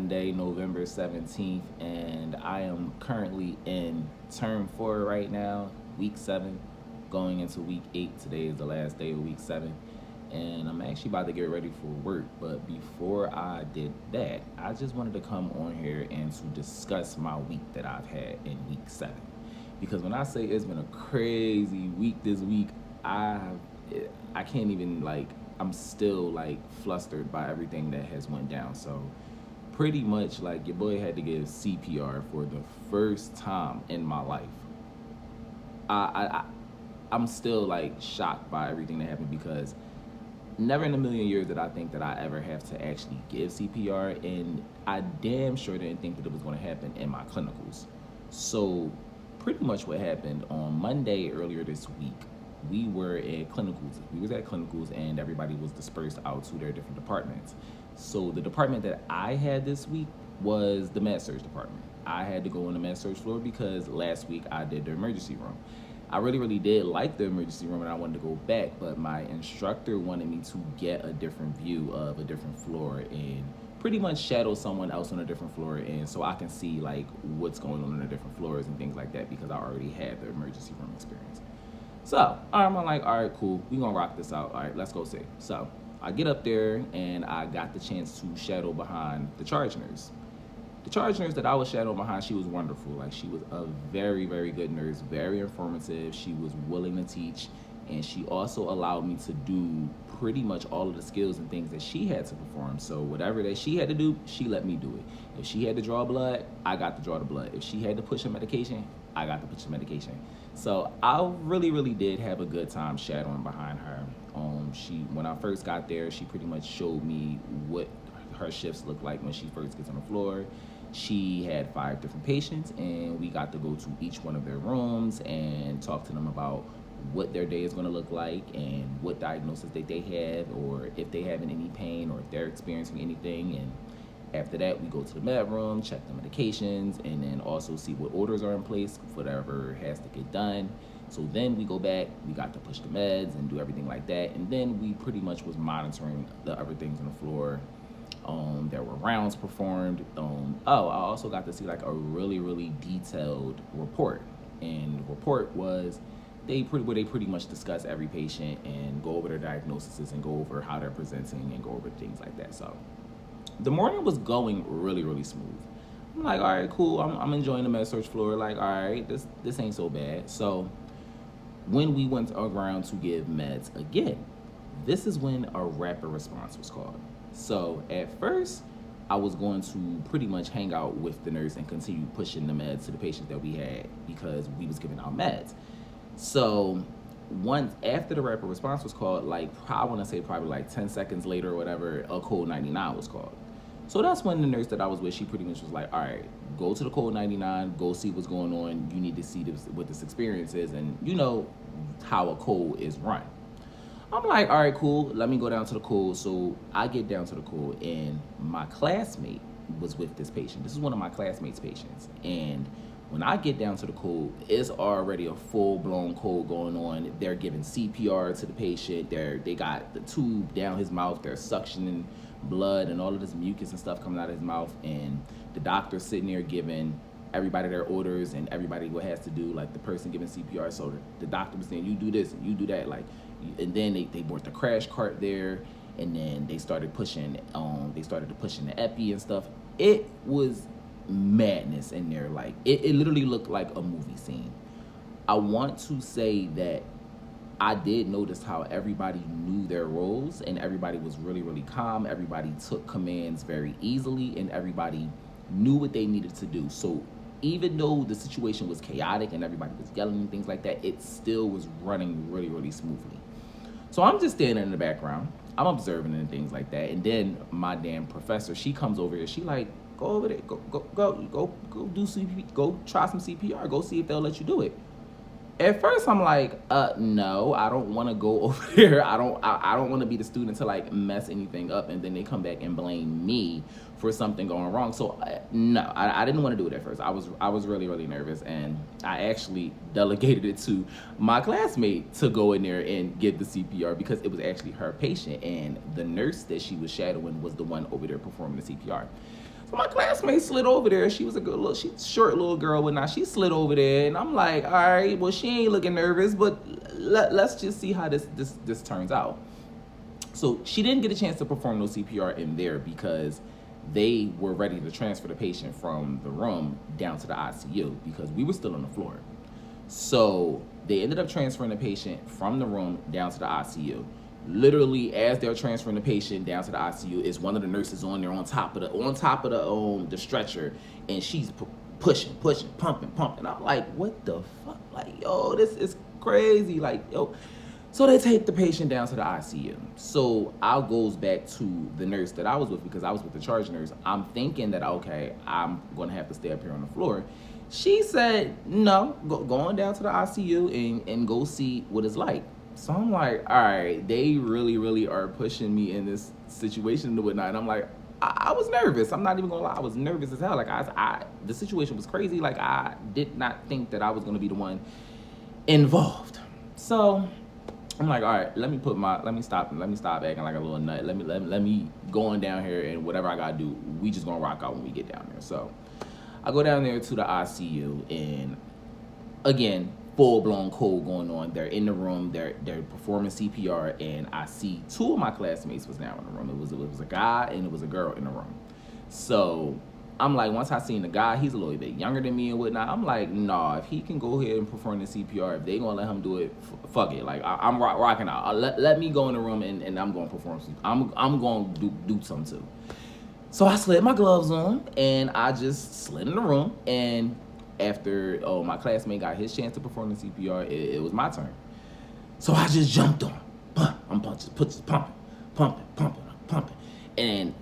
Monday, November 17th, and I am currently in term 4 right now, week 7, going into week 8. Today is the last day of week 7, and I'm actually about to get ready for work. But before I did that, I just wanted to come on here and to discuss my week that I've had in week 7. Because when I say it's been a crazy week this week, I can't even, like, I'm still like flustered by everything that has went down. So pretty much, like, your boy had to give CPR for the first time in my life. I'm still like shocked by everything that happened, because never in a million years did I think that I ever have to actually give CPR, and I damn sure didn't think that it was going to happen in my clinicals. So pretty much what happened on Monday earlier this week, we were at clinicals. We was at clinicals, and everybody was dispersed out to their different departments. So the department that I had this week was the med surg department. I had to go on the med surg floor because last week I did the emergency room. I really did like the emergency room, and I wanted to go back, but my instructor wanted me to get a different view of a different floor and pretty much shadow someone else on a different floor, and so I can see like what's going on the different floors and things like that, because I already had the emergency room experience. So I'm like, all right, cool, we gonna rock this out. All right, let's go see. So I get up there, and I got the chance to shadow behind the charge nurse. The charge nurse that I was shadowing behind, she was wonderful. Like, she was a very good nurse, very informative. She was willing to teach, and she also allowed me to do pretty much all of the skills and things that she had to perform. So whatever that she had to do, she let me do it. If she had to draw blood, I got to draw the blood. If she had to push a medication, I got to push the medication. So I really did have a good time shadowing behind her. When I first got there, she pretty much showed me what her shifts look like when she first gets on the floor. She had 5 different patients, and we got to go to each one of their rooms and talk to them about what their day is going to look like and what diagnosis that they have, or if they having any pain, or if they're experiencing anything. And after that, we go to the med room, check the medications, and then also see what orders are in place, whatever has to get done. So then we go back, we got to push the meds and do everything like that, and then we pretty much was monitoring the other things on the floor. There were rounds performed. I also got to see like a really detailed report, and the report was they pretty much discuss every patient and go over their diagnoses and go over how they're presenting and go over things like that. So the morning was going really smooth. I'm like, all right, cool. I'm enjoying the med surg floor. Like, all right, this ain't so bad. So when we went around to give meds again, this is when a rapid response was called. So at first, I was going to pretty much hang out with the nurse and continue pushing the meds to the patients that we had, because we was giving out meds. So once after the rapid response was called, like, I want to say probably like 10 seconds later or whatever, a code 99 was called. So that's when the nurse that I was with, she pretty much was like, all right, go to the code 99, go see what's going on. You need to see what this experience is, and you know how a code is run. I'm like, all right, cool, let me go down to the code. So I get down to the code, and my classmate was with this patient. This is one of my classmates' patients. And when I get down to the code, it's already a full-blown code going on. They're giving CPR to the patient. They got the tube down his mouth. They're suctioning blood and all of this mucus and stuff coming out of his mouth. And the doctor's sitting there giving everybody their orders and everybody what has to do, like the person giving CPR. So the doctor was saying, you do this and you do that, like. And then they brought the crash cart there, and then they started pushing the epi and stuff. It was madness in there. Like, it literally looked like a movie scene. I want to say that I did notice how everybody knew their roles, and everybody was really calm. Everybody took commands very easily, and everybody knew what they needed to do. So even though the situation was chaotic and everybody was yelling and things like that, it still was running really smoothly. So I'm just standing in the background. I'm observing and things like that. And then my damn professor, she comes over here. She like, go over there, go do CPR, go try some CPR, go see if they'll let you do it. At first I'm like, no, I don't want to go over there. I don't want to be the student to like mess anything up, and then they come back and blame me for something going wrong. So no, I didn't want to do it at first. I was really nervous, and I actually delegated it to my classmate to go in there and give the CPR, because it was actually her patient, and the nurse that she was shadowing was the one over there performing the CPR. So my classmate slid over there. She was a good little, short little girl, whatnot. She slid over there, and I'm like, all right, well, she ain't looking nervous, but let's just see how this turns out. So she didn't get a chance to perform no CPR in there because they were ready to transfer the patient from the room down to the ICU because we were still on the floor. So they ended up transferring the patient from the room down to the ICU. Literally, as they're transferring the patient down to the ICU, is one of the nurses on there on top of the stretcher, and she's pushing, pumping. And I'm like, what the fuck? Like, yo, this is crazy. Like, yo. So they take the patient down to the ICU. So I goes back to the nurse that I was with because I was with the charge nurse. I'm thinking that, okay, I'm going to have to stay up here on the floor. She said, no, go on down to the ICU and go see what it's like. So I'm like, all right, they really are pushing me in this situation and whatnot. And I'm like, I was nervous. I'm not even gonna lie. I was nervous as hell. Like the situation was crazy. Like I did not think that I was gonna be the one involved. So I'm like, all right, let me stop acting like a little nut. Let me go on down here and whatever I gotta do, we just gonna rock out when we get down there. So I go down there to the ICU, and again, full-blown cold going on. They're in the room, they're performing CPR, and I see two of my classmates was now in the room. It was a guy and it was a girl in the room. So I'm like, once I seen the guy, he's a little bit younger than me and whatnot. I'm like, nah, if he can go ahead and perform the CPR, if they gonna let him do it, fuck it. Like I'm rocking out. Let me go in the room and I'm gonna perform. I'm gonna do something too. So I slid my gloves on and I just slid in the room, and after my classmate got his chance to perform the CPR, it was my turn. So I just jumped on. I'm just pumping. And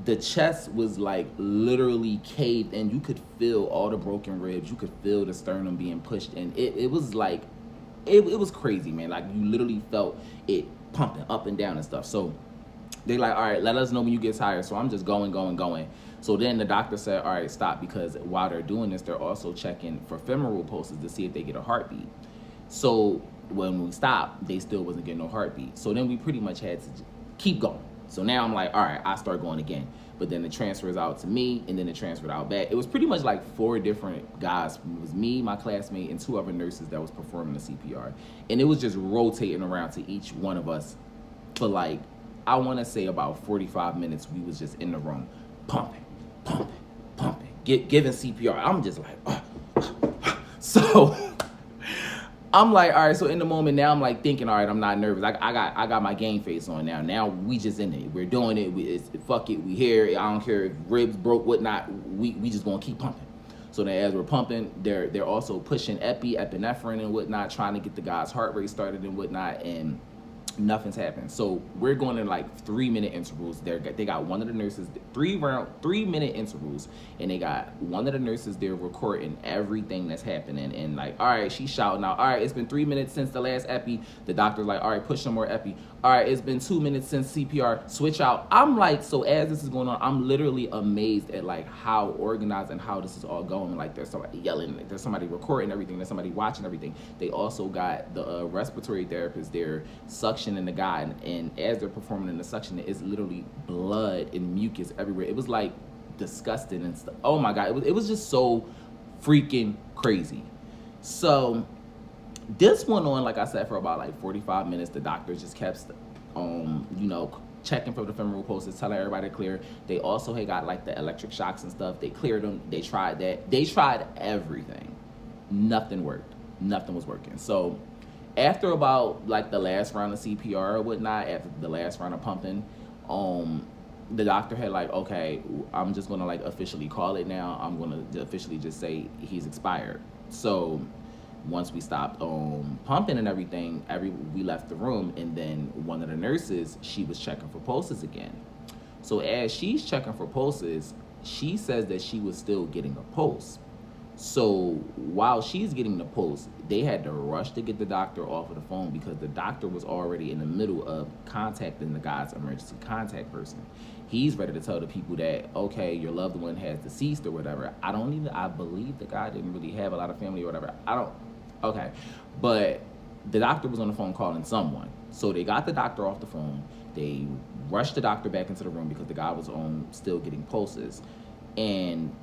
the chest was like literally caved, and you could feel all the broken ribs. You could feel the sternum being pushed, and it was like, it was crazy, man. Like you literally felt it pumping up and down and stuff. So they like, all right, let us know when you get tired. So I'm just going. So then the doctor said, all right, stop, because while they're doing this, they're also checking for femoral pulses to see if they get a heartbeat. So when we stopped, they still wasn't getting no heartbeat. So then we pretty much had to keep going. So now I'm like, all right, I start going again. But then it transfers out to me, and then it transferred out back. It was pretty much like 4 different guys. It was me, my classmate, and 2 other nurses that was performing the CPR. And it was just rotating around to each one of us for like, I want to say about 45 minutes. We was just in the room pumping, giving CPR. I'm just like, so I'm like, all right, so in the moment now I'm like thinking, all right, I'm not nervous. I got my game face on now. Now we just in it. We're doing it. Fuck it. We here. I don't care if ribs broke, whatnot. We just gonna keep pumping. So then as we're pumping, they're also pushing epinephrine and whatnot, trying to get the guy's heart rate started and whatnot, and nothing's happened. So we're going in like 3-minute intervals. They got one of the nurses, 3-minute intervals, and they got one of the nurses there recording everything that's happening. And like, all right, she's shouting out, all right, it's been 3 minutes since the last epi. The doctor's like, all right, push some more epi. All right, it's been 2 minutes since CPR. Switch out. I'm like, so as this is going on, I'm literally amazed at like how organized and how this is all going. Like there's somebody yelling, there's somebody recording everything, there's somebody watching everything. They also got the respiratory therapist there suctioning the guy, and as they're performing in the suction, it's literally blood and mucus everywhere. It was like disgusting and stuff. Oh my God, it was just so freaking crazy. So this went on, like I said, for about like 45 minutes. The doctors just kept, checking for the femoral pulses, telling everybody to clear. They also had got like the electric shocks and stuff. They cleared them. They tried that. They tried everything. Nothing worked. Nothing was working. So after about like the last round of CPR or whatnot, after the last round of pumping, the doctor had like, okay, I'm just gonna like officially call it now. I'm gonna officially just say he's expired. So once we stopped pumping and everything, we left the room, and then one of the nurses, she was checking for pulses again. So as she's checking for pulses, she says that she was still getting a pulse. So while she's getting the pulse, they had to rush to get the doctor off of the phone because the doctor was already in the middle of contacting the guy's emergency contact person. He's ready to tell the people that, okay, your loved one has deceased or whatever. I believe the guy didn't really have a lot of family or whatever. Okay. But the doctor was on the phone calling someone. So they got the doctor off the phone. They rushed the doctor back into the room because the guy was still getting pulses. And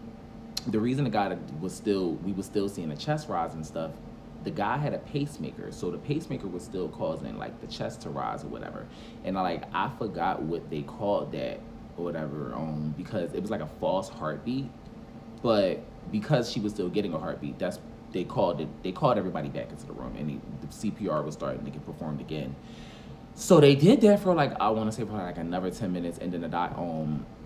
the reason the guy we was still seeing the chest rise and stuff, the guy had a pacemaker, so the pacemaker was still causing like the chest to rise or whatever. And I forgot what they called that or whatever, because it was like a false heartbeat, but because she was still getting a heartbeat, they called everybody back into the room, and the CPR was starting to get performed again. So they did that for I want to say for another 10 minutes, and then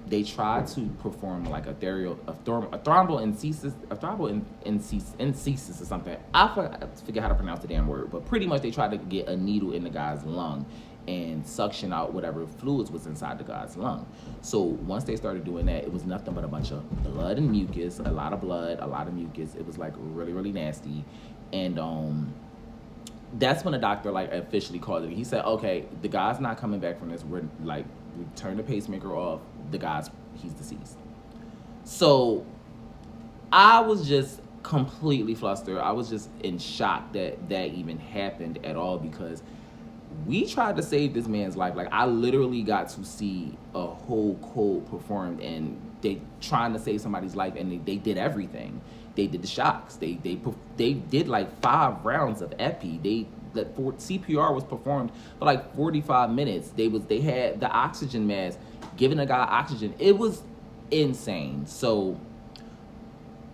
they tried to perform like a thromboencesis or something. I forget how to pronounce the damn word, but pretty much they tried to get a needle in the guy's lung and suction out whatever fluids was inside the guy's lung. So once they started doing that, it was nothing but a bunch of blood and mucus, a lot of blood, a lot of mucus. It was really, really nasty. And that's when the doctor officially called it. He said, okay, the guy's not coming back from this. We turn the pacemaker off. He's deceased. So I was just completely flustered. I was just in shock that even happened at all, because we tried to save this man's life. I literally got to see a whole code performed, and they trying to save somebody's life, and they did everything. They did the shocks. They did 5 rounds of epi. CPR was performed for 45 minutes. They had the oxygen mask, giving a guy oxygen. It was insane. So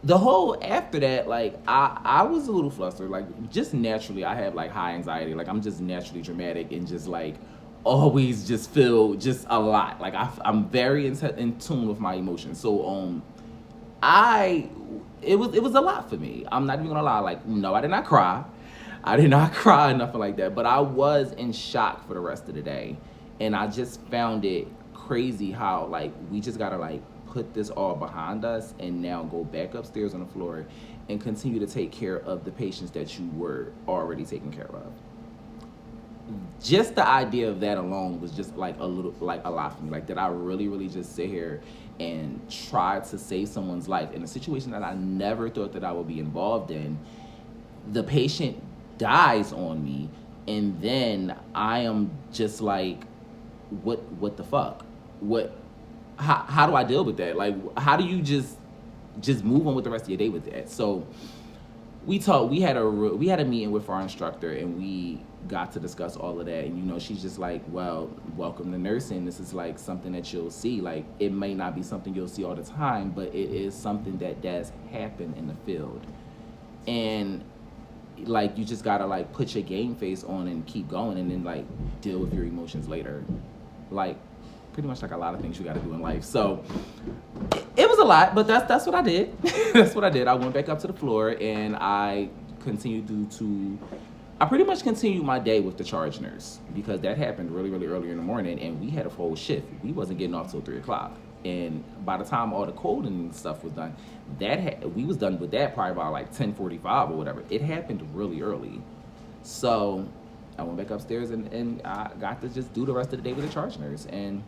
the whole after that, I was a little flustered. Just naturally, I have high anxiety. I'm just naturally dramatic, and just always just feel just a lot. I'm very in tune with my emotions. So it was a lot for me. I'm not even gonna lie. No, I did not cry. I did not cry, nothing like that. But I was in shock for the rest of the day, and I just found it crazy how we just gotta put this all behind us and now go back upstairs on the floor and continue to take care of the patients that you were already taking care of. Just the idea of that alone was just a lot for me. Did I really, really just sit here and try to save someone's life in a situation that I never thought that I would be involved in? The patient dies on me, and then I am just what the fuck? How do I deal with that? How do you just move on with the rest of your day with that? So we had a meeting with our instructor, and we got to discuss all of that. And she's just well, welcome to nursing. This is something that you'll see. It may not be something you'll see all the time, but it is something that does happen in the field. And you just gotta put your game face on and keep going, and then deal with your emotions later. Pretty much a lot of things you gotta do in life. So it was a lot, but that's what I did. That's what I did. I went back up to the floor, and I pretty much continued my day with the charge nurse, because that happened really, really early in the morning, and we had a full shift. We wasn't getting off till 3:00. And by the time all the coding and stuff was done, we was done with that probably about 10:45 or whatever. It happened really early. So I went back upstairs, and I got to just do the rest of the day with the charge nurse. And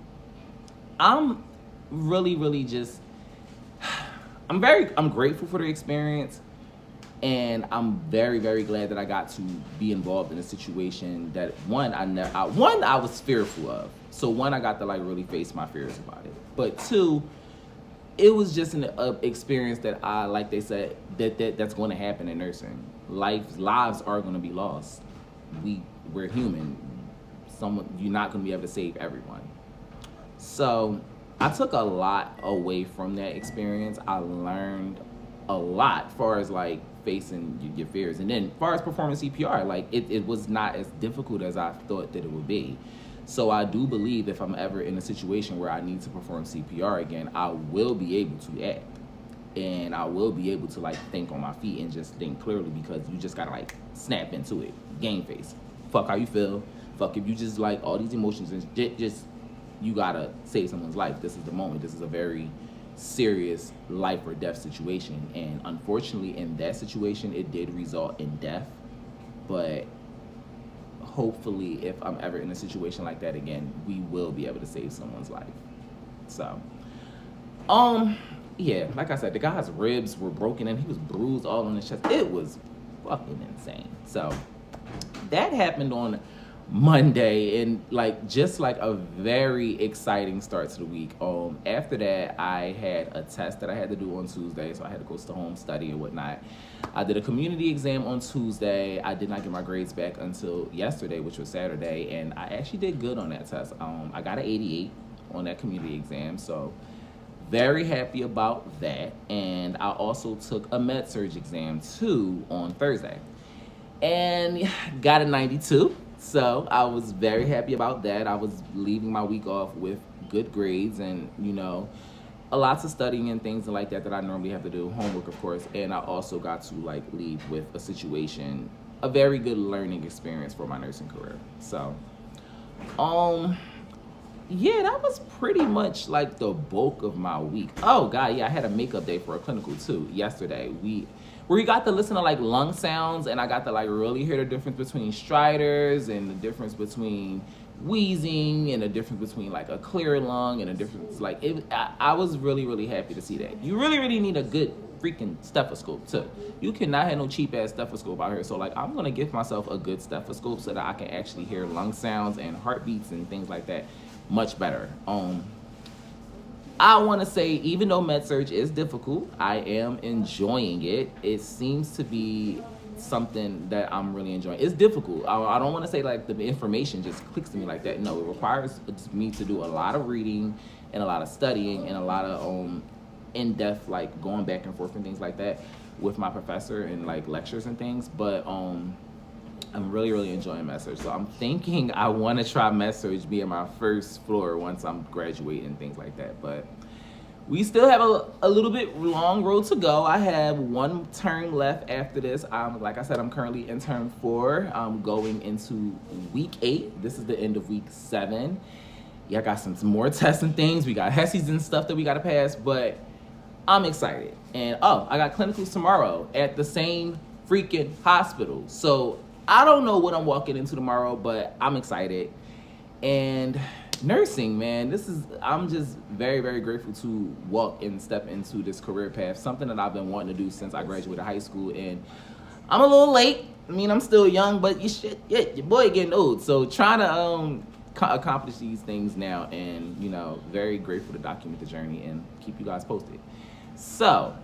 I'm really, really just, I'm grateful for the experience, and I'm very, very glad that I got to be involved in a situation that I was fearful of. So I got to really face my fears about it. But 2, it was just an experience that they said that's going to happen in nursing. Lives are going to be lost. We're human. You're not going to be able to save everyone. So I took a lot away from that experience. I learned a lot as far as facing your fears. And then as far as performing CPR, it was not as difficult as I thought that it would be. So I do believe if I'm ever in a situation where I need to perform CPR again, I will be able to act. And I will be able to think on my feet and just think clearly, because you just gotta snap into it. Game face. Fuck how you feel. Fuck if you just all these emotions, and just you gotta save someone's life. This is the moment. This is a very serious life or death situation. And unfortunately in that situation it did result in death. But hopefully if I'm ever in a situation like that again, we will be able to save someone's life. So yeah, like I said, the guy's ribs were broken and he was bruised all on his chest. It was fucking insane. So that happened on Monday, and like just like a very exciting start to the week. After that, I had a test that I had to do on Tuesday, so I had to go to home study and whatnot. I did a community exam on Tuesday. I did not get my grades back until yesterday, which was Saturday, and I actually did good on that test. I got an 88 on that community exam, so very happy about that. And I also took a med surg exam too on Thursday, and got a 92. So I was very happy about that. I was leaving my week off with good grades and, a lots of studying and things like that I normally have to do, homework of course, and I also got to like leave with a situation, a very good learning experience for my nursing career. So, yeah, that was pretty much like the bulk of my week. Oh God, yeah, I had a makeup day for a clinical too yesterday. We got to listen to like lung sounds, and I got to like really hear the difference between striders and the difference between wheezing and the difference between like a clear lung and a difference like it. I was really happy to see that. You really need a good freaking stethoscope too. You cannot have no cheap ass stethoscope out here. So like I'm gonna give myself a good stethoscope so that I can actually hear lung sounds and heartbeats and things like that much better. I want to say, even though med-surg is difficult, I am enjoying it. It seems to be something that I'm really enjoying. It's difficult. I don't want to say like the information just clicks to me like that. No, it requires me to do a lot of reading and a lot of studying and a lot of in-depth like going back and forth and things like that with my professor and like lectures and things. But I'm really enjoying med-surg. So I'm thinking I want to try med-surg being my first floor once I'm graduating and things like that. But we still have a little bit long road to go. I have one term left after this. Like I said, I'm currently in term 4. I'm going into week 8. This is the end of week 7. Yeah, I got some more tests and things. We got HESIs and stuff that we got to pass, but I'm excited. And I got clinicals tomorrow at the same freaking hospital. So I don't know what I'm walking into tomorrow, but I'm excited. And nursing, man, I'm just very grateful to walk and step into this career path, something that I've been wanting to do since I graduated high school. And I'm a little late. I mean, I'm still young, but your boy getting old. So trying to accomplish these things now, and very grateful to document the journey and keep you guys posted. So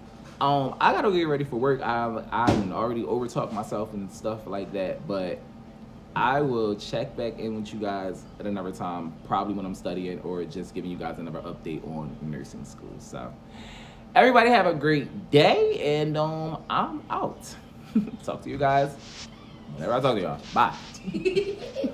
I gotta get ready for work. I've already overtalked myself and stuff like that, but I will check back in with you guys at another time, probably when I'm studying or just giving you guys another update on nursing school. So everybody have a great day, and I'm out. Talk to you guys whenever I talk to y'all. Bye.